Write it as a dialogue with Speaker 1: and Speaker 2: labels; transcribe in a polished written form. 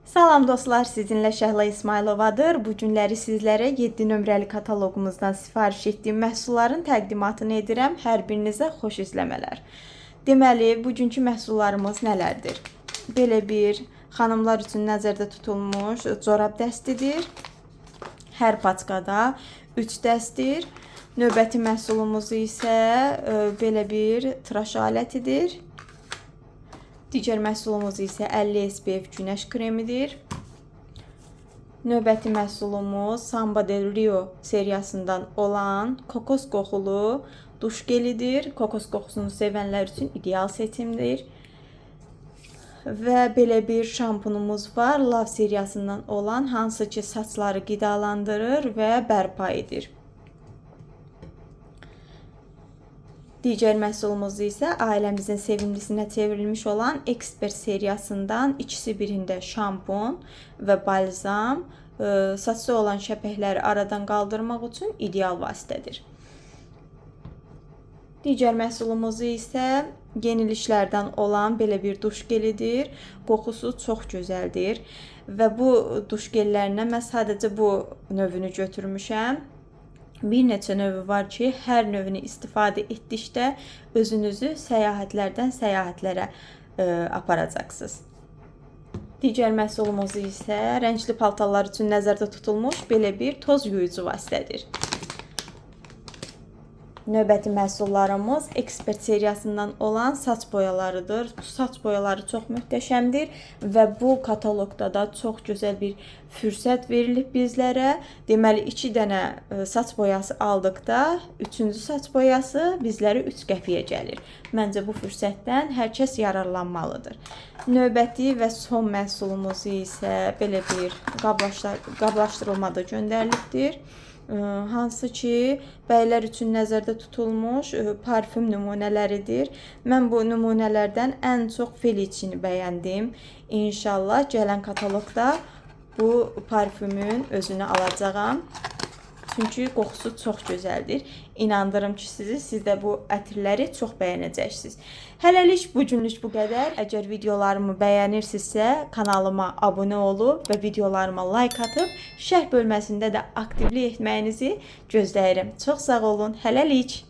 Speaker 1: Salam dostlar, sizinlə Şəhla İsmayılovadır. Bu günləri sizlərə 7 nömrəli kataloqumuzdan sifariş etdiyim məhsulların təqdimatını edirəm. Hər birinizə xoş izləmələr. Deməli, bugünkü məhsullarımız nələrdir? Belə bir xanımlar üçün nəzərdə tutulmuş corab dəstidir. Hər paçkada 3 dəstir. Növbəti məhsulumuz isə belə bir tıraş alətidir. Digər məhsulumuz isə 50 SPF günəş kremidir. Növbəti məhsulumuz Samba del Rio seriyasından olan kokos qoxulu duş gelidir. Kokos qoxusunu sevənlər üçün ideal seçimdir. Və belə bir şampunumuz var. Love seriyasından olan, hansı ki saçları qidalandırır və bərpa edir. Digər məhsulumuz isə ailəmizin sevimlisinə çevrilmiş olan Expert seriyasından ikisi birində şampun və balzam saçda olan şəpəkləri aradan qaldırmaq üçün ideal vasitədir. Digər məhsulumuz isə yenilişlərdən olan belə bir duş gelidir. Qoxusu çox gözəldir və bu duş gellərindən mən sadəcə bu növünü götürmüşəm. Bir neçə növü var ki, hər növünü istifadə etdikdə özünüzü səyahətlərdən səyahətlərə aparacaqsınız. Digər məhsulumuz isə rəngli paltarlar üçün nəzərdə tutulmuş belə bir toz yuyucu vasitədir. Növbəti məhsullarımız Expert seriyasından olan saç boyalarıdır. Bu saç boyaları çox möhtəşəmdir və bu kataloqda da çox gözəl bir fürsət verilib bizlərə. Deməli 2 dənə saç boyası aldıqda 3-cü saç boyası bizlərə 3 qəpiyə gəlir. Məncə bu fürsətdən hər kəs yararlanmalıdır. Növbəti və son məhsulumuz isə belə bir qablaşdırılmada göndərilibdir. Hansı ki bəylər üçün nəzərdə tutulmuş parfüm nümunələridir. Mən bu nümunələrdən ən çox Felicini bəyəndim. İnşallah gələn kataloqda bu parfümün özünü alacağam. Çünki qoxusu çox gözəldir. İnandırım ki siz də bu ətirləri çox bəyənəcəksiniz. Hələlik bugünlük bu qədər. Əgər videolarımı bəyənirsinizsə kanalıma abunə olub və videolarıma like atıb şərh bölməsində də aktivlik etməyinizi gözləyirəm. Çox sağ olun. Hələlik.